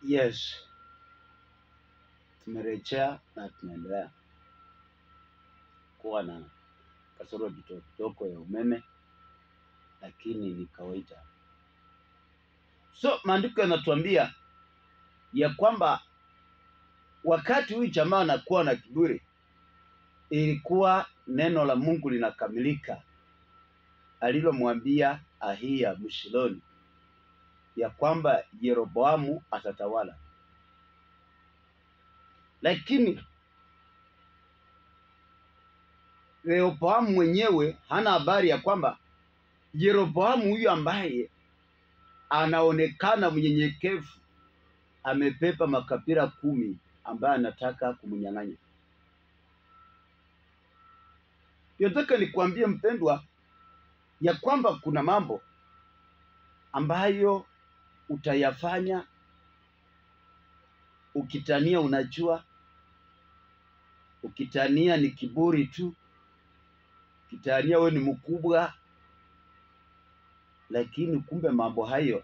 Yes, tumerejea na tunaendelea kuwa na kasoro kidogo ya umeme, lakini ni kawaida. So maandiko yanatuambia ya kwamba wakati huyu jamaa anakuwa na kiburi, ilikuwa neno la Mungu linakamilika alilomwambia Ahia Mshiloni ya kwamba Yeroboamu atatawala. Lakini Rehoboamu mwenyewe hana habari ya kwamba Yeroboamu huyu ambaye anaonekana mnyenyekevu amepepa makabila 10 ambaye anataka kumnyang'anya. Nataka nikwambie mpendwa ya kwamba kuna mambo ambayo utayafanya ukitania unajua, ukitania ni kiburi tu, ukitania wewe ni mkubwa, lakini kumbe mambo hayo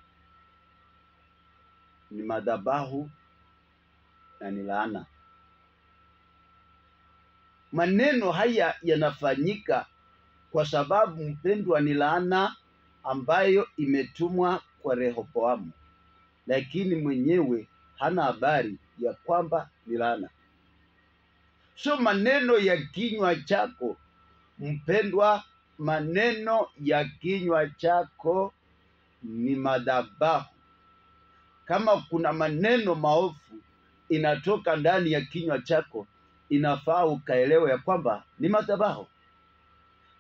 ni madhabahu na ni laana. Maneno haya yanafanyika kwa sababu mpendwa, ni laana ambayo imetumwa kwa Rehoboamu, lakini mwenyewe hana habari ya kwamba ni laana. So maneno ya kinywa chako mpendwa, maneno ya kinywa chako ni madhabahu. Kama kuna maneno maovu inatoka ndani ya kinywa chako, inafaa ukaelewe ya kwamba ni madhabahu.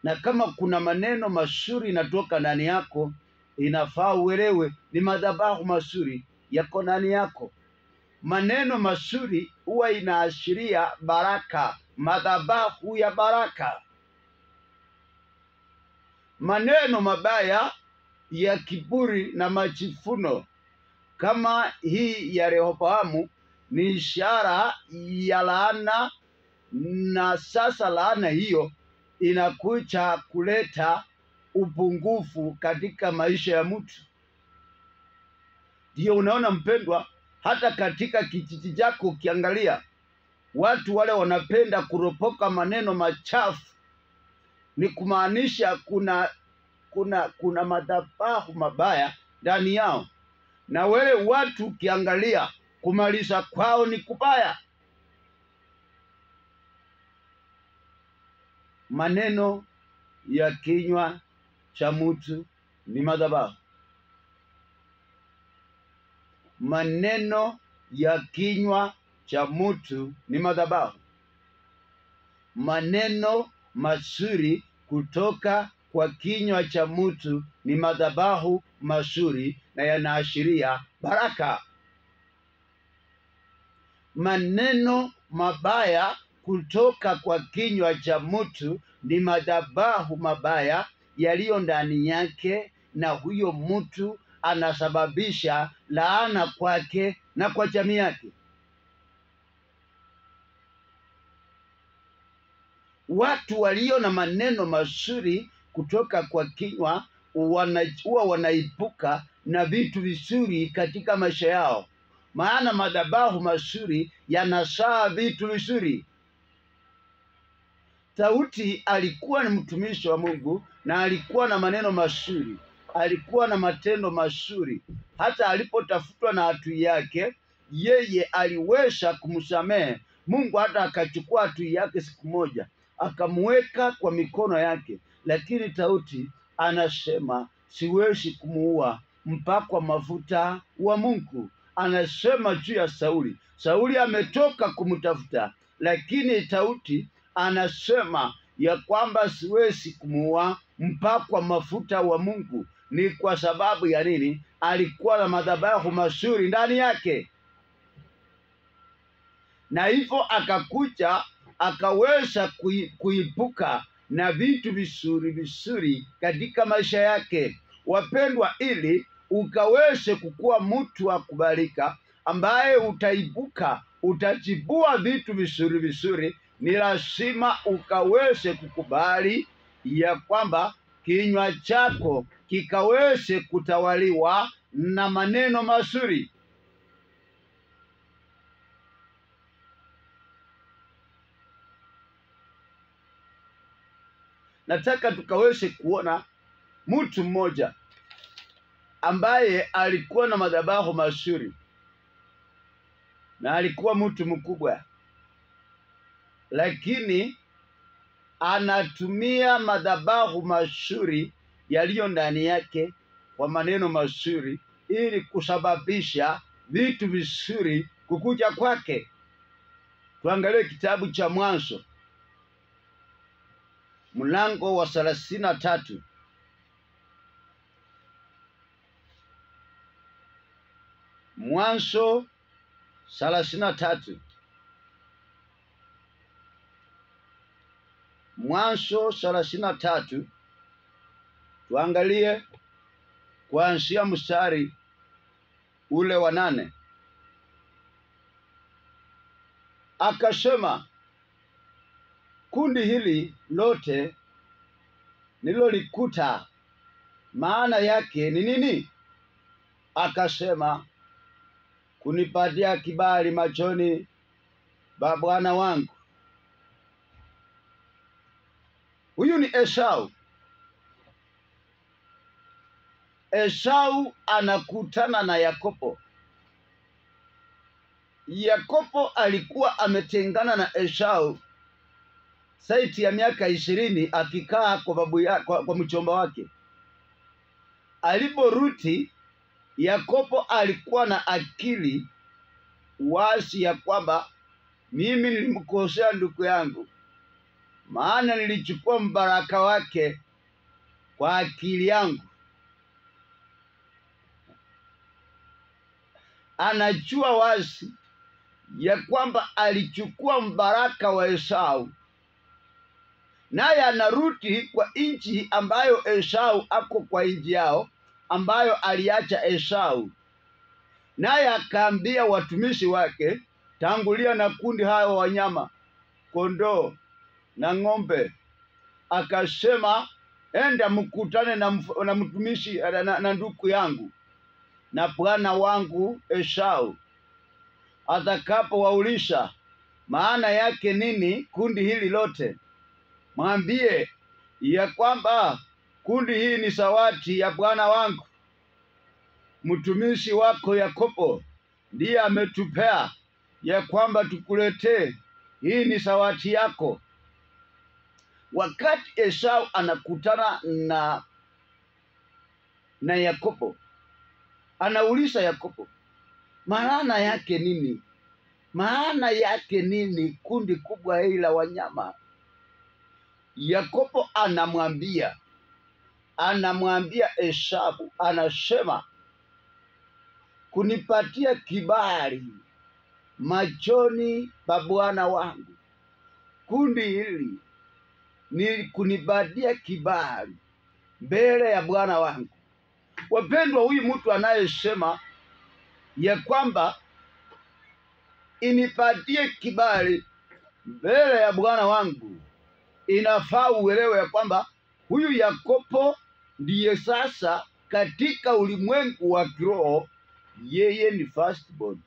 Na kama kuna maneno mazuri inatoka ndani yako, inafaa uelewe ni madhabahu mazuri yako ndani yako. Maneno mazuri huwa inaashiria baraka, madhabahu ya baraka. Maneno mabaya ya kiburi na majivuno kama hii ya Rehoboamu ni ishara ya laana, na sasa laana hiyo inakuja kuleta upungufu katika maisha ya mtu. Ndio unaona mpendwa, hata katika kijiji chako ukiangalia watu wale wanapenda kuropoka maneno machafu, ni kumaanisha kuna madhabahu mabaya ndani yao. Na wale watu ukiangalia kumaliza kwao ni kubaya. Maneno ya kinywa cha mtu ni madhabahu. Maneno ya kinywa cha mtu ni madhabahu. Maneno mazuri kutoka kwa kinywa cha mtu ni madhabahu mazuri na yanaashiria baraka. Maneno mabaya kutoka kwa kinywa cha mtu ni madhabahu mabaya yaliyo ndani yake, na huyo mtu anasababisha laana kwake na kwa jamii yake. Watu walio na maneno mazuri kutoka kwa kinywa huwa wanaibuka na vitu vizuri katika maisha yao, maana madhabahu mazuri yanazaa vitu vizuri. Daudi alikuwa ni mtumishi wa Mungu na alikuwa na maneno mazuri, alikuwa na matendo mazuri. Hata alipotafutwa na adui yake, yeye aliweza kumsamehe. Mungu hata akachukua adui yake siku moja akamweka kwa mikono yake, lakini Daudi anasema siwezi kumuua mpakwa mafuta wa Mungu. Anasema juu ya Sauli. Sauli ametoka kumtafuta, lakini Daudi anasema ya kwamba siwezi kumuua mpakwa mafuta wa Mungu. Ni kwa sababu ya nini? Alikuwa na madhabahu mazuri ndani yake, na hivyo akakuja akaweza kuibuka na vitu vizuri katika maisha yake. Wapendwa, ili ukaweze kukuwa mtu wa kubalika ambaye utaibuka, utajibua vitu vizuri, ni lazima ukaweze kukubali ya kwamba kinywa chako kikaweze kutawaliwa na maneno mazuri. nataka tukaweze kuona mtu mmoja ambaye alikuwa na madhabahu mazuri na alikuwa mtu mkubwa, lakini anatumia madhabahu mazuri yaliyo ndani yake kwa maneno mazuri ili kusababisha vitu vizuri kukuja kwake. Tuangalie kitabu cha Mwanzo mlango wa 33. Mwanzo 33. Mwanzo 33, tuangalie kuanzia mstari ule wa 8. Akasema, kundi hili lote nilolikuta maana yake ni nini? Akasema, kunipatia kibali machoni pa bwana wangu. Huyu ni Esau. Esau anakutana na Yakobo. Yakobo alikuwa ametengana na Esau zaidi ya miaka 20 akikaa kwa mchomba wake. Aliporudi, Yakobo alikuwa na akili wazi ya kwamba mimi nilimkosea ndugu yangu, maana nilichukua mbaraka wake kwa akili yangu. Anajua wazi ya kwamba alichukua mbaraka wa Esau, naye anarudi kwa nchi ambayo Esau ako kwa nchi yao ambayo aliacha Esau. Naye akaambia watumishi wake, tangulia na kundi hayo wanyama, kondoo na ng'ombe. Akasema, enda mkutane na mtumishi na ndugu yangu na bwana wangu Esau. Atakapo waulisha maana yake nini kundi hili lote, mwambie ya kwamba kundi hii ni zawadi ya bwana wangu mtumishi wako Yakobo, ndiye ametupea ya kwamba tukuletee. Hii ni zawadi yako. Wakati Esau anakutana na Yakobo, anauliza Yakobo, maana yake nini? Maana yake nini kundi kubwa hili la wanyama? Yakobo anamwambia Esau, anasema, kunipatia kibali machoni pa bwana wangu. Kundi hili ni kunipatia kibali mbele ya bwana wangu. Wapendwa, huyu mtu anayesema ya kwamba inipatie kibali mbele ya bwana wangu, inafaa uelewe ya kwamba huyu Yakobo ndiye sasa katika ulimwengu wa kiroho yeye ni firstborn,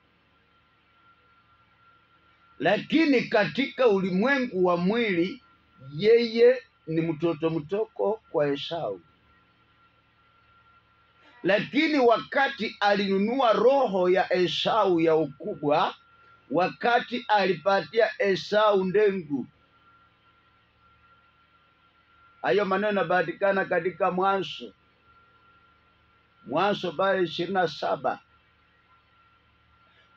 lakini katika ulimwengu wa mwili yeye ni mtoto mtoko kwa Esau. Lakini wakati alinunua roho ya Esau ya ukubwa, wakati alipatia Esau ndengu. Hayo maneno yanapatikana katika Mwanzo 27.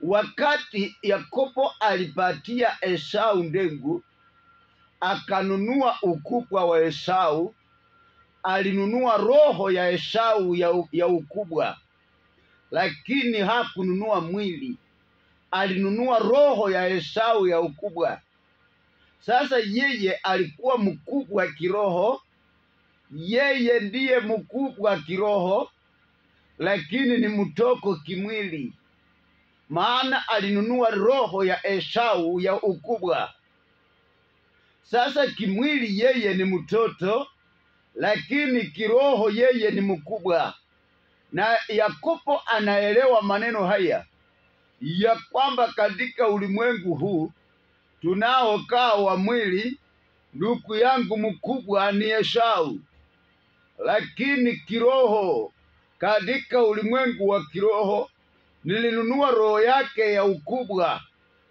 Wakati Yakobo alipatia Esau ndengu, akanunua ukubwa wa Esau. Alinunua roho ya Esau ya ukubwa, lakini hakununua mwili. Alinunua roho ya Esau ya ukubwa. Sasa yeye alikuwa mkubwa kiroho, yeye ndiye mkubwa kiroho, lakini ni mtoko kimwili, maana alinunua roho ya Esau ya ukubwa. Sasa kimwili yeye ni mtoto, lakini kiroho yeye ni mkubwa. Na Yakobo anaelewa maneno haya ya kwamba katika ulimwengu huu tunaokaa wa mwili ndugu yangu mkubwa ni Esau, lakini kiroho, katika ulimwengu wa kiroho, nilinunua roho yake ya ukubwa.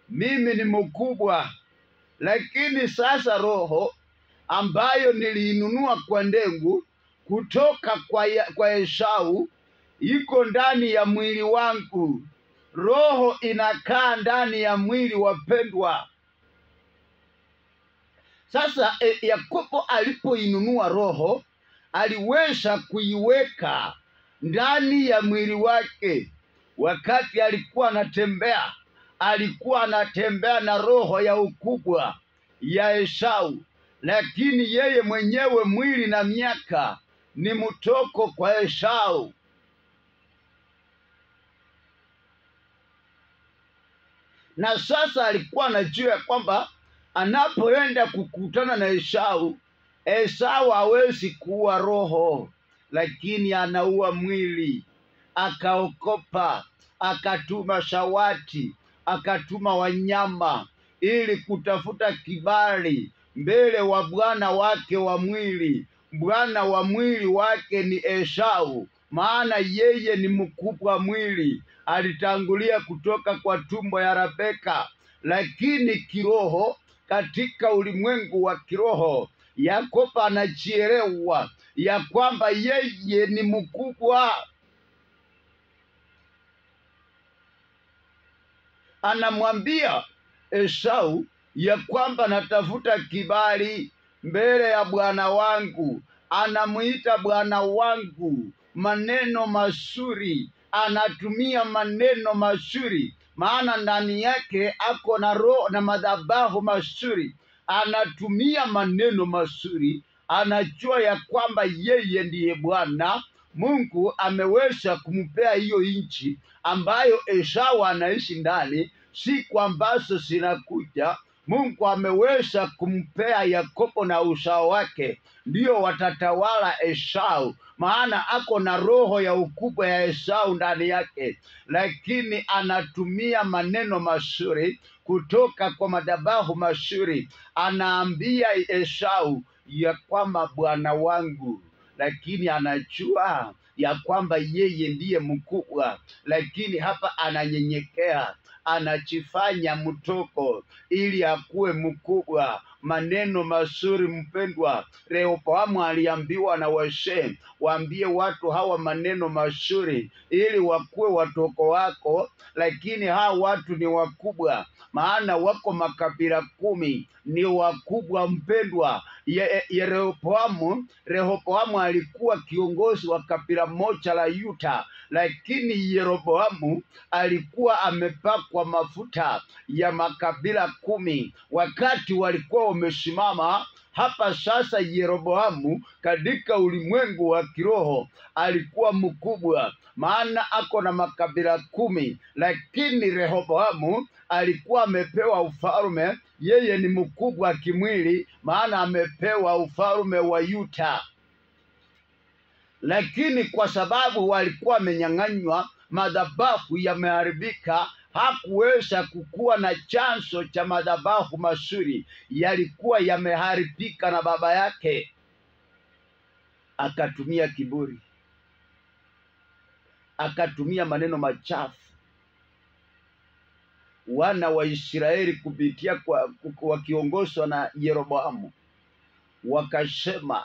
Mimi ni mkubwa, lakini sasa roho ambayo niliinunua kwa ndengu kutoka kwa Esau iko ndani ya mwili wangu. Roho inakaa ndani ya mwili, wapendwa. Sasa Yakobo alipoinunua roho, aliweza kuiweka ndani ya mwili wake. Wakati alikuwa anatembea na roho ya ukubwa ya Esau, lakini yeye mwenyewe mwili na miaka ni mtoko kwa Esau. Na sasa alikuwa anajua kwamba anapoenda kukutana na Esau, Esau hawezi kuua roho, lakini anaua mwili. Akaokopa, akatuma shawati, akatuma wanyama ili kutafuta kibali mbele wa bwana wake wa mwili. Bwana wa mwili wake ni Esau, maana yeye ni mkubwa mwili, alitangulia kutoka kwa tumbo ya Rebeka. Lakini kiroho, katika ulimwengu wa kiroho, Yakobo anajielewa ya kwamba yeye ni mkubwa. Anamwambia Esau ya kwamba natafuta kibali mbele ya bwana wangu. Anamuita bwana wangu maneno mazuri, anatumia maneno mazuri, maana ndani yake ako na roho na madhabahu mazuri. Anatumia maneno mazuri, anajua ya kwamba yeye ndiye Bwana Mungu. Ameweza kumpea hiyo nchi ambayo Esau anaishi ndani, siku ambazo zinakuja Mungu ameweza kumpea Yakobo na uzao wake, ndio watatawala Esau, maana ako na roho ya ukubwa ya Esau ndani yake. Lakini anatumia maneno mazuri kutoka kwa madhabahu mazuri. Anaambia Esau ya kwamba bwana wangu, lakini anajua ya kwamba yeye ndiye mkubwa. Lakini hapa ananyenyekea, anajifanya mtoko ili akuwe mkubwa. Maneno mazuri, mpendwa. Rehoboamu aliambiwa na wazee, waambie watu hawa maneno mazuri ili wakuwe watoko wako. Lakini hawa watu ni wakubwa, maana wako makabila 10, ni wakubwa mpendwa. Rehoboamu alikuwa kiongozi wa kabila moja la Yuda, lakini Yeroboamu alikuwa amepakwa mafuta ya makabila 10 wakati walikuwa wamesimama hapa. Sasa Yeroboamu katika ulimwengu wa kiroho alikuwa mkubwa, maana ako na makabila 10, lakini Rehoboamu alikuwa amepewa ufalme. Yeye ni mkubwa kimwili, maana amepewa ufalme wa Yuda. Lakini kwa sababu walikuwa wamenyang'anywa, madhabahu yameharibika, hakuweza kukuwa na chanzo cha madhabahu mazuri, yalikuwa yameharibika na baba yake. Akatumia kiburi, akatumia maneno machafu. Wana wa Israeli kupitia wakiongozwa na Yeroboamu wakasema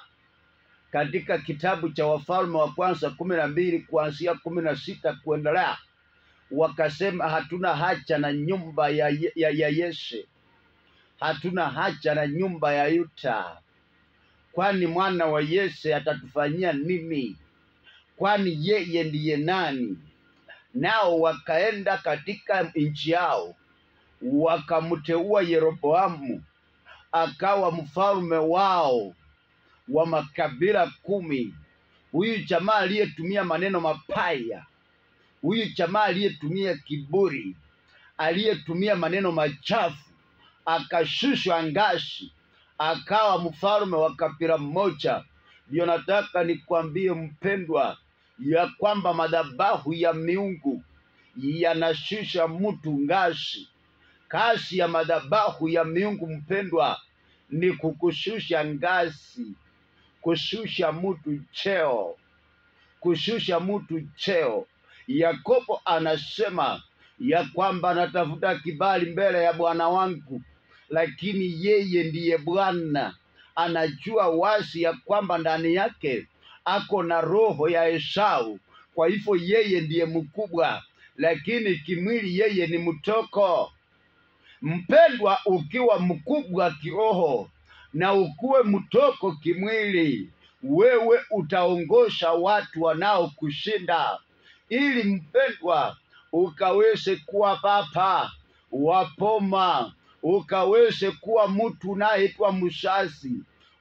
katika kitabu cha Wafalme wa Kwanza 12 kuanzia 16 kuendelea, wakasema hatuna haja na nyumba ya Yese, hatuna haja na nyumba ya Yuda, kwani mwana wa Yese atatufanyia nini? Kwani yeye ndiye nani? Nao wakaenda katika nchi yao, wakamteua Yeroboamu akawa mfalme wao wa makabila 10. Huyu jamaa aliyetumia maneno mapaya, huyu jamaa aliyetumia kiburi, aliyetumia maneno machafu, akashushwa ngazi akawa mfalme wa kabila moja. Ndio nataka nikwambie mpendwa, ya kwamba madhabahu ya miungu yanashusha mtu ngazi. Kazi ya madhabahu ya miungu mpendwa ni kukushusha ngazi, kushusha mtu cheo, kushusha mtu cheo. Yakobo anasema ya kwamba natafuta kibali mbele ya Bwana wangu, lakini yeye ndiye Bwana. Anajua wazi ya kwamba ndani yake ako na roho ya Esau, kwa hivyo yeye ndiye mkubwa, lakini kimwili yeye ni mtoko. Mpendwa, ukiwa mkubwa kiroho na ukuwe mtoko kimwili, wewe utaongosha watu wanaokushinda. Ili mpendwa, ukaweze kuwa papa wapoma, ukaweze kuwa mtu unaitwa mshazi,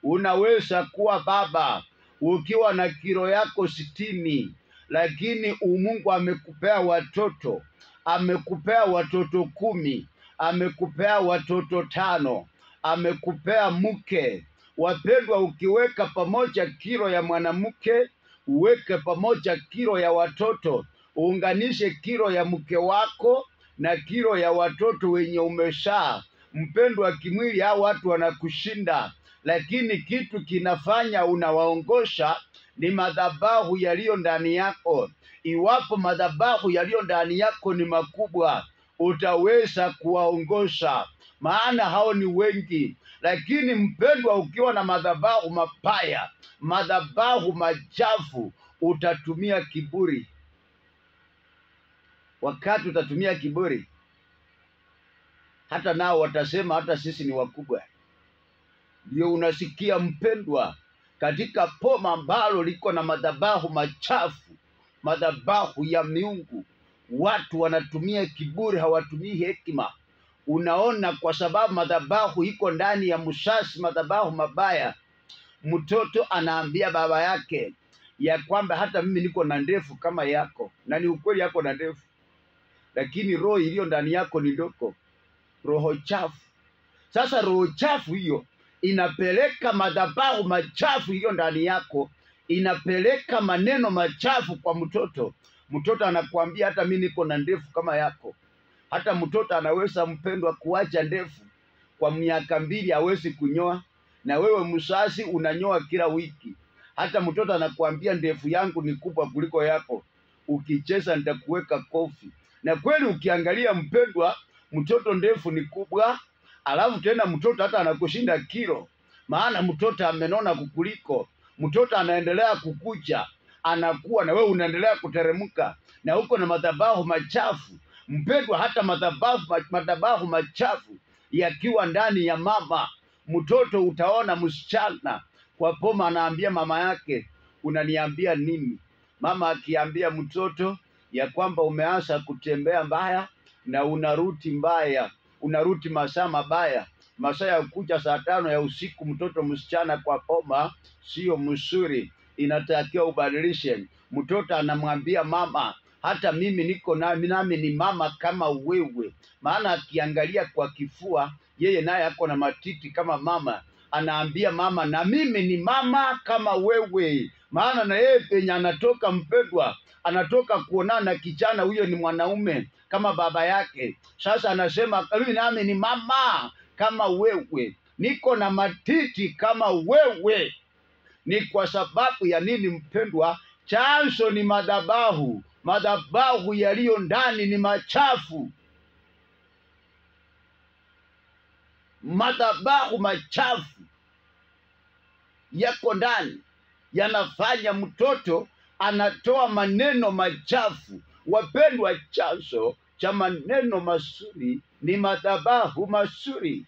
unaweza kuwa baba ukiwa na kilo yako 60, lakini Mungu amekupea watoto, amekupea watoto 10, amekupea watoto 5, amekupea mke. Wapendwa, ukiweka pamoja kilo ya mwanamke, uweke pamoja kilo ya watoto, uunganishe kilo ya mke wako na kilo ya watoto wenye umeshaa, mpendwa, kimwili hao watu wanakushinda, lakini kitu kinafanya unawaongosha ni madhabahu yaliyo ndani yako. Iwapo madhabahu yaliyo ndani yako ni makubwa, utaweza kuwaongosha, maana hao ni wengi. Lakini mpendwa, ukiwa na madhabahu mabaya, madhabahu machafu, utatumia kiburi. Wakati utatumia kiburi, hata nao watasema hata sisi ni wakubwa. Ndio unasikia mpendwa, katika poma ambalo liko na madhabahu machafu, madhabahu ya miungu, watu wanatumia kiburi, hawatumii hekima. Unaona, kwa sababu madhabahu iko ndani ya msasi, madhabahu mabaya. Mtoto anaambia baba yake ya kwamba hata mimi niko na ndefu kama yako, na ni ukweli yako na ndefu, lakini roho iliyo ndani yako ni ndogo, roho chafu. Sasa roho chafu hiyo inapeleka madhabahu machafu hiyo ndani yako, inapeleka maneno machafu kwa mtoto. Mtoto anakuambia hata mimi niko na ndefu kama yako. Hata mtoto anaweza mpendwa kuacha ndefu kwa miaka 2 hawezi kunyoa, na wewe msasi unanyoa kila wiki. Hata mtoto anakuambia ndefu yangu ni kubwa kuliko yako, ukicheza nitakuweka kofi. Na kweli ukiangalia mpendwa, mtoto ndefu ni kubwa, alafu tena mtoto hata anakushinda kilo, maana mtoto amenona kukuliko. Mtoto anaendelea kukucha, anakuwa, na wewe unaendelea kuteremka, na uko na madhabahu machafu. Mpendwa, hata madhabahu machafu yakiwa ndani ya mama, mtoto utaona msichana kwa poma anaambia mama yake, unaniambia nini? Mama akiambia mtoto ya kwamba umeanza kutembea mbaya na unaruti mbaya, unaruti masaa mabaya, masaa ya kuja saa 5 ya usiku, mtoto msichana kwa poma sio mzuri, inatakiwa ubadilishe. Mtoto anamwambia mama, hata mimi niko nami ni mama kama wewe, maana akiangalia kwa kifua, yeye naye ako na matiti kama mama. Anaambia mama, na mimi ni mama kama wewe, maana na yeye penye anatoka mpendwa, anatoka kuonana na kijana huyo ni mwanaume kama baba yake. Sasa anasema mimi nami ni mama kama wewe, niko na matiti kama wewe. Ni kwa sababu ya nini mpendwa? Chanzo ni madhabahu. Madhabahu yaliyo ndani ni machafu. Madhabahu machafu yako ndani, yanafanya mtoto anatoa maneno machafu. Wapendwa, chanzo cha maneno mazuri ni madhabahu mazuri.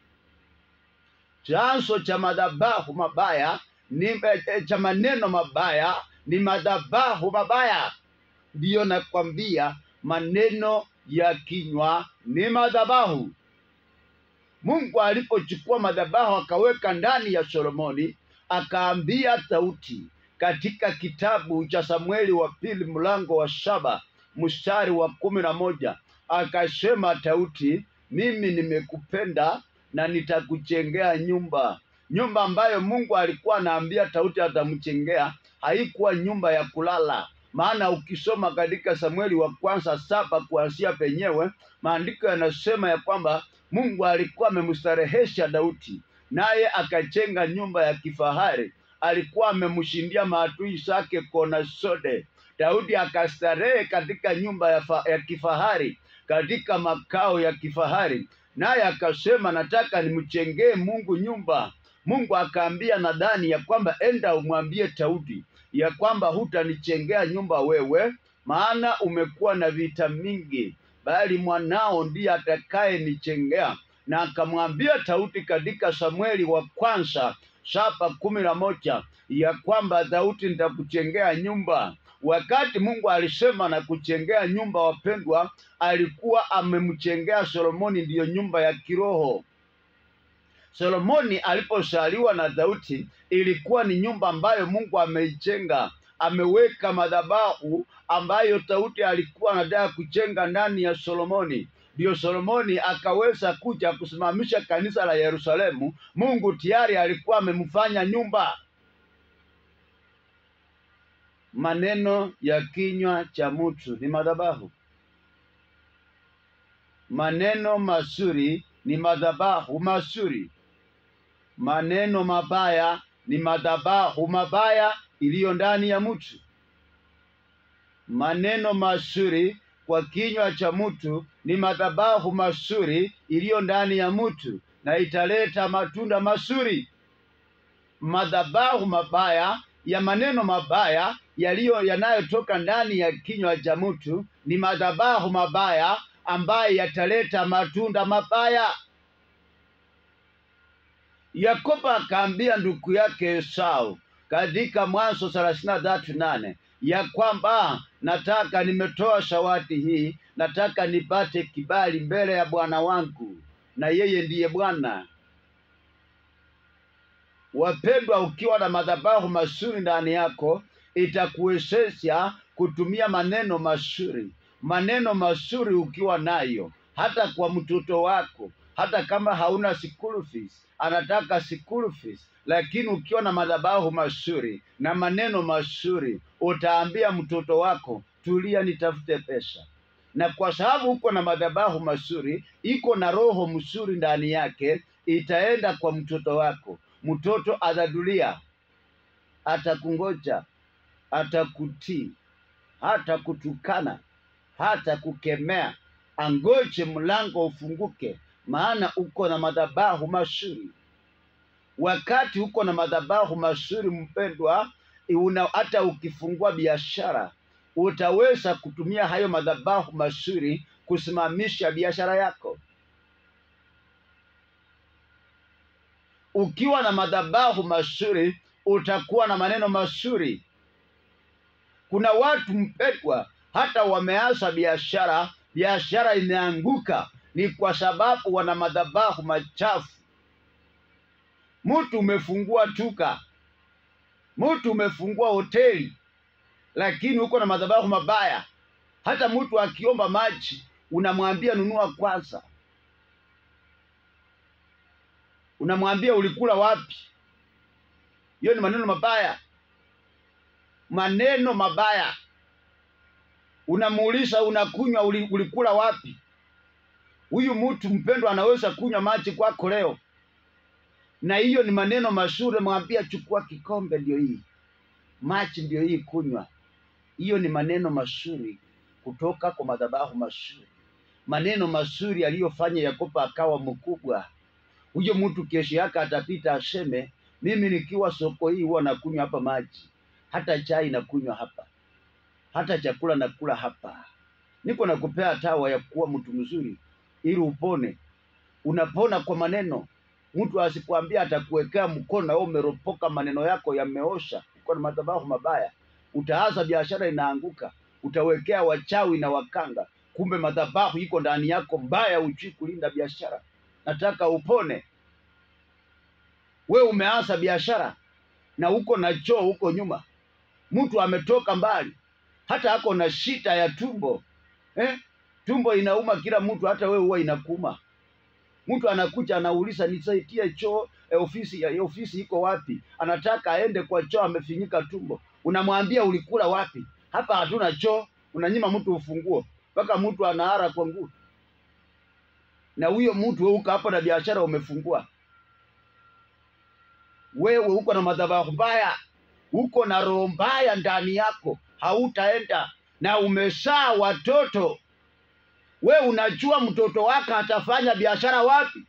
Chanzo cha madhabahu mabaya cha maneno mabaya ni madhabahu mabaya. Ndiyo nakwambia, maneno ya kinywa ni madhabahu. Mungu alipochukua madhabahu akaweka ndani ya Solomoni, akaambia Daudi katika kitabu cha Samueli wa pili mlango wa 7 mstari wa 11, akasema, Daudi, mimi nimekupenda na nitakujengea nyumba. Nyumba ambayo Mungu alikuwa anaambia Daudi atamjengea haikuwa nyumba ya kulala, maana ukisoma katika Samueli wa kwanza 7 kuanzia penyewe, maandiko yanasema ya kwamba Mungu alikuwa amemstarehesha Daudi, naye akajenga nyumba ya kifahari. Alikuwa amemshindia maadui zake kona zote. Daudi akastarehe katika nyumba ya kifahari, katika makao ya kifahari, naye akasema, nataka nimjengee Mungu nyumba. Mungu akaambia Nathani ya kwamba enda umwambie Daudi ya kwamba hutanijengea nyumba wewe, maana umekuwa na vita mingi, bali mwanao ndiye atakaye nijengea. Na akamwambia Daudi katika Samueli wa kwanza 7:11 ya kwamba Daudi, nitakujengea nyumba. Wakati Mungu alisema na kujengea nyumba, wapendwa, alikuwa amemjengea Solomoni ndiyo nyumba ya kiroho. Solomoni alipozaliwa na Daudi, ilikuwa ni nyumba ambayo Mungu ameijenga. Ameweka madhabahu ambayo Daudi alikuwa anataka kujenga ndani ya Solomoni. Ndio Solomoni akaweza kuja kusimamisha kanisa la Yerusalemu. Mungu tayari alikuwa amemfanya nyumba. Maneno ya kinywa cha mtu ni madhabahu. Maneno mazuri ni madhabahu mazuri. Maneno mabaya ni madhabahu mabaya iliyo ndani ya mtu. Maneno mazuri kwa kinywa cha mtu ni madhabahu mazuri iliyo ndani ya mtu, na italeta matunda mazuri. Madhabahu mabaya ya maneno mabaya yanayotoka ndani ya kinywa cha mtu ni madhabahu mabaya ambaye yataleta matunda mabaya. Yakobo akaambia ndugu yake Esau katika Mwanzo 33:8 ya kwamba nataka, nimetoa zawadi hii, nataka nipate kibali mbele ya bwana wangu, na yeye ndiye Bwana. Wapendwa, ukiwa na madhabahu mazuri ndani yako, itakuwezesha kutumia maneno mazuri. Maneno mazuri ukiwa nayo, hata kwa mtoto wako, hata kama hauna school fees, anataka school fees, lakini ukiwa na madhabahu mazuri na maneno mazuri, utaambia mtoto wako, tulia, nitafute pesa. Na kwa sababu uko na madhabahu mazuri, iko na roho mzuri ndani yake, itaenda kwa mtoto wako. Mtoto atadulia, atakungoja, atakutii, hata kutukana, hata kukemea. Angoje mlango ufunguke, maana uko na madhabahu mazuri. Wakati uko na madhabahu mazuri, mpendwa, hata ukifungua biashara, utaweza kutumia hayo madhabahu mazuri kusimamisha biashara yako. Ukiwa na madhabahu mazuri, utakuwa na maneno mazuri. Kuna watu mpendwa, hata wameanza biashara imeanguka, ni kwa sababu wana madhabahu machafu. Mtu umefungua duka, mtu umefungua hoteli, lakini uko na madhabahu mabaya. Hata mtu akiomba maji, unamwambia nunua kwanza. Unamwambia ulikula wapi? Hiyo ni maneno mabaya. Maneno mabaya. Unamuuliza unakunywa ulikula wapi? Huyu mtu mpendwa anaweza kunywa maji kwako leo. Na hiyo ni maneno mazuri. Mwambia chukua kikombe, ndio hii. Maji ndio hii, kunywa. Hiyo ni maneno mazuri kutoka kwa madhabahu mazuri. Maneno mazuri aliyofanya Yakobo akawa mkubwa. Huyo mtu kesho yake atapita aseme, mimi nikiwa soko hii huwa nakunywa hapa maji, hata chai nakunywa hapa, hata chakula nakula hapa. Niko nakupea tawa ya kuwa mtu mzuri ili upone. Unapona kwa maneno. Mtu asikwambia atakuwekea mkono au umeropoka, maneno yako yameosha, uko na madhabahu mabaya, utaanza biashara inaanguka, utawekea wachawi na wakanga, kumbe madhabahu iko ndani yako mbaya, hujui kulinda biashara. Nataka upone. We umeanza biashara na uko na choo huko nyuma. Mtu ametoka mbali, hata ako na shida ya tumbo. Tumbo inauma kila mtu, hata we huwa inakuuma. Mtu anakuja anauliza, nisaidie choo, ofisi iko wapi? Anataka aende kwa choo, amefinyika tumbo. Unamwambia ulikula wapi? Hapa hatuna choo. Unanyima mtu ufunguo mpaka mtu anaara kwa nguvu. Na huyo mtu uko hapo na biashara umefungua. wewe uko na madhabahu mbaya, uko na roho mbaya ndani yako, hautaenda. Na umezaa watoto, we unajua mtoto wako atafanya biashara wapi?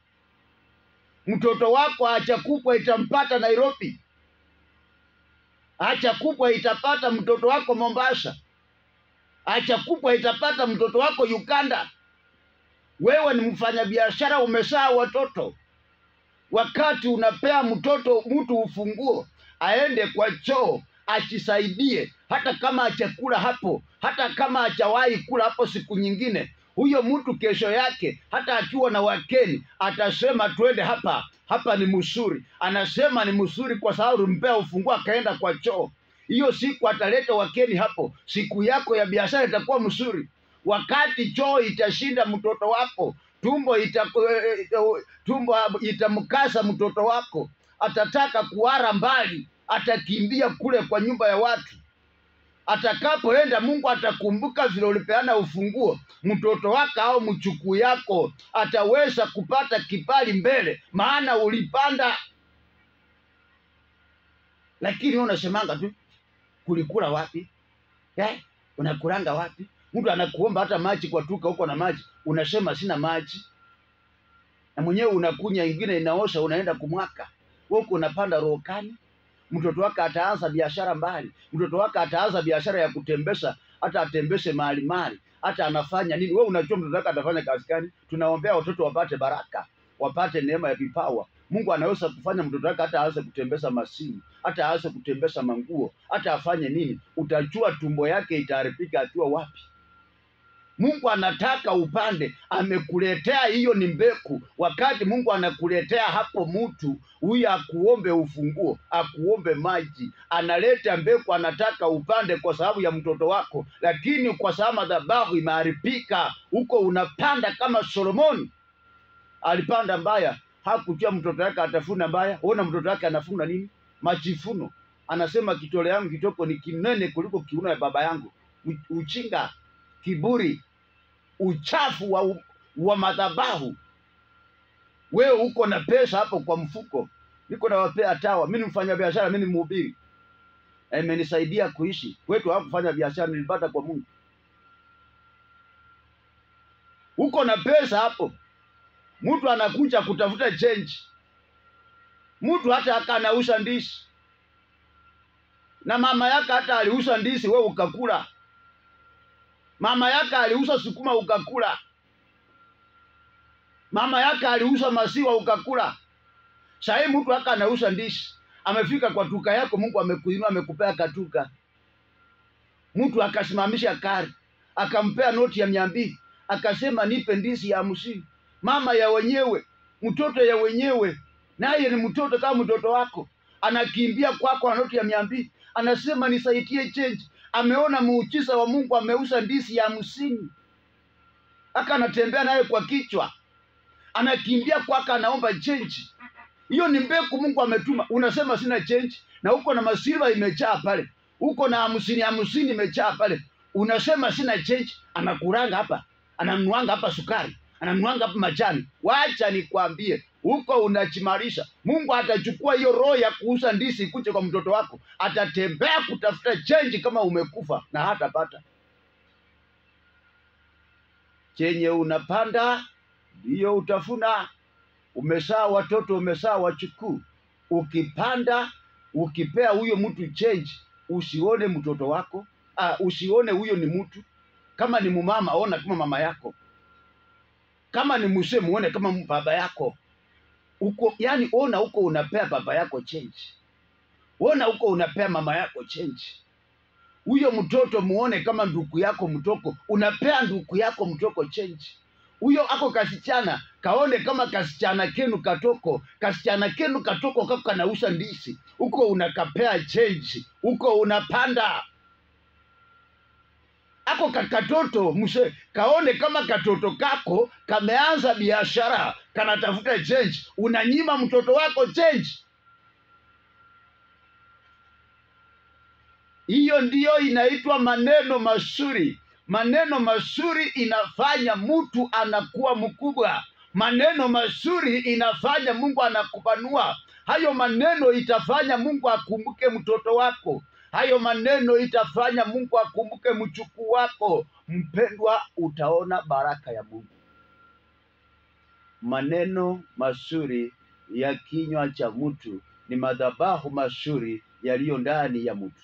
Mtoto wako acha kubwa itampata Nairobi, acha kubwa itapata mtoto wako Mombasa, acha kubwa itapata mtoto wako Uganda. Wewe ni mfanyabiashara, umezaa watoto. Wakati unapea mtoto mtu ufunguo aende kwa choo ajisaidie, hata kama achakula hapo, hata kama achawahi kula hapo siku nyingine, huyo mtu kesho yake hata akiwa na wakeni atasema twende hapa, hapa ni mzuri. Anasema ni mzuri kwa sababu ulimpea ufunguo akaenda kwa choo. Hiyo siku ataleta wakeni hapo, siku yako ya biashara itakuwa mzuri. Wakati choo itashinda mtoto wako, tumbo itamkasa mtoto wako, atataka kuara mbali, atakimbia kule kwa nyumba ya watu. Atakapoenda, Mungu atakumbuka vile ulipeana ufunguo, mtoto wako au mchukuu yako ataweza kupata kibali mbele, maana ulipanda. Lakini unasemanga tu kulikula wapi? Unakulanga wapi? Mtu anakuomba hata maji kwa tuka, huko na maji, unasema sina maji, na mwenyewe unakunya ingine inaosha, unaenda kumwaka. Wewe unapanda rohani. Mtoto wako ataanza biashara mbali, mtoto wako ataanza biashara ya kutembesha, hata atembeshe mahali, hata anafanya nini. Wewe unajua mtoto wako atafanya kazi gani? Tunaombea watoto wapate baraka, wapate neema ya vipawa. Mungu anaweza kufanya mtoto wako hata aanze kutembesha masimu, hata aanze kutembesha manguo, hata afanye nini. Utajua tumbo yake itaharibika akiwa wapi. Mungu anataka upande, amekuletea hiyo ni mbegu. Wakati Mungu anakuletea hapo mtu huyu akuombe ufunguo, akuombe maji, analeta mbegu, anataka upande kwa sababu ya mtoto wako. Lakini kwa sababu madhabahu imeharibika, huko unapanda kama Solomoni alipanda mbaya, hakujua mtoto wake atafuna mbaya. Ona mtoto wake anafuna nini? Majifuno. Anasema kitole yangu kitoko ni kinene kuliko kiuno ya baba yangu. Uchinga, kiburi, uchafu wa madhabahu. Wewe uko na pesa hapo kwa mfuko, niko na wapea tawa. Mimi mfanya biashara, mimi mhubiri, imenisaidia kuishi. Kwetu hakufanya biashara, nilipata kwa Mungu. Uko na pesa hapo, mtu anakuja kutafuta change. Mtu hata akanauza ndizi, na mama yake hata aliuza ndizi, wewe ukakula. Mama yake aliuza sukuma ukakula. Mama yake aliuza maziwa ukakula. Sasa mtu haka anauza ndizi, amefika kwa duka yako, Mungu amekuinua, amekupea katuka. Mtu akasimamisha kari, akampea noti ya 200, akasema nipe ndizi ya 50. Mama ya wenyewe, mtoto ya wenyewe, naye ni mtoto kama mtoto wako, anakimbia kwako na noti ya 200, anasema nisaidie change. Ameona muujiza wa Mungu, ameuza ndizi ya 50, aka anatembea naye kwa kichwa, anakimbia kwako, anaomba change. Hiyo ni mbegu Mungu ametuma. Unasema sina change, na uko na masilva imejaa pale, uko na 50 imejaa pale. Unasema sina change, anakuranga hapa, ananuanga hapa sukari, ananuanga hapa majani. Wacha nikwambie, huko unajimarisha. Mungu atachukua hiyo roho ya kuuza ndizi kuche kwa mtoto wako, atatembea kutafuta change kama umekufa, na hatapata. Chenye unapanda ndiyo utafuna. Umezaa watoto, umezaa wachukuu. Ukipanda, ukipea huyo mtu change, usione mtoto wako, usione huyo ni mtu. Kama ni mumama, ona kama mama yako. Kama ni mzee, muone kama baba yako. Uko, yani ona huko unapea baba yako change, ona huko unapea mama yako change. Huyo mtoto muone kama ndugu yako mtoko, unapea ndugu yako mtoko change. Huyo ako kasichana, kaone kama kasichana kenu katoko, kasichana kenu katoko kako kanauza ndizi, huko unakapea change, huko unapanda. Ako kakatoto mse, kaone kama katoto kako kameanza biashara, kanatafuta change, unanyima mtoto wako change. Hiyo ndiyo inaitwa maneno mazuri. Maneno mazuri inafanya mtu anakuwa mkubwa. Maneno mazuri inafanya Mungu anakupanua. Hayo maneno itafanya Mungu akumbuke mtoto wako. Hayo maneno itafanya Mungu akumbuke mjukuu wako. Mpendwa, utaona baraka ya Mungu. Maneno mazuri ya kinywa cha mtu ni madhabahu mazuri yaliyo ndani ya mtu.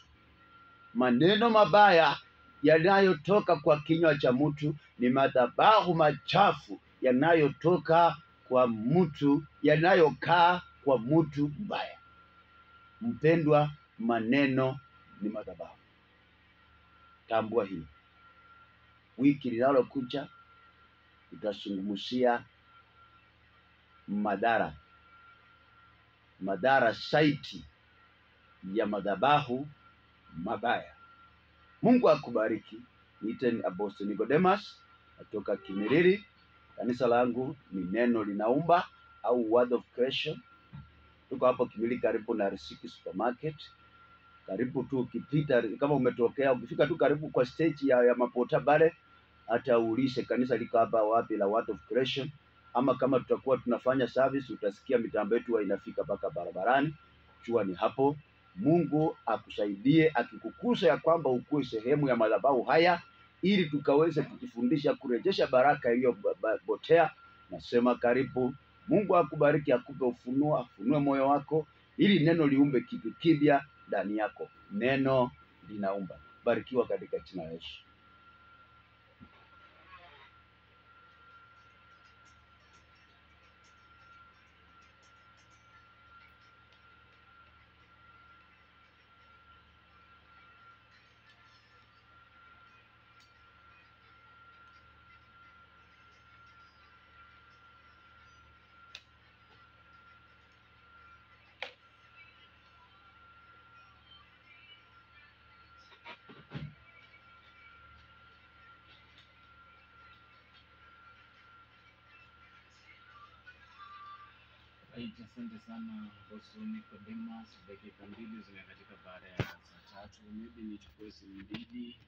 Maneno mabaya yanayotoka kwa kinywa cha mtu ni madhabahu machafu yanayotoka kwa mtu, yanayokaa kwa mtu mbaya. Mpendwa, maneno ni madhabahu. Tambua hii. Wiki linalokuja tutazungumzia madhara saiti ya madhabahu mabaya. Mungu akubariki. Niite Apostle Nicodemus natoka Kimiriri. Kanisa langu ni Neno Linaumba au Word of Creation. Tuko hapo Kimiriri karibu na Risiki Supermarket. Karibu tu ukipita, kama umetokea ukifika tu karibu kwa stage ya Mapota Bale, hata uulize kanisa liko hapa wapi la Word of Creation, ama kama tutakuwa tunafanya service utasikia mitambo yetu inafika mpaka barabarani. Jua ni hapo. Mungu akusaidie, akikukusa ya kwamba ukue sehemu ya madhabahu haya, ili tukaweze kujifundisha kurejesha baraka iliyopotea. Nasema karibu. Mungu akubariki, akupe ufunuo, afunue moyo wako, ili neno liumbe kitu kipya ndani yako. Neno linaumba. Barikiwa katika jina la Yesu. Asante sana Apostle Nicodemus. Dakika mbili zimekatika baada ya saa tatu. Maybe nichukue simu mbili.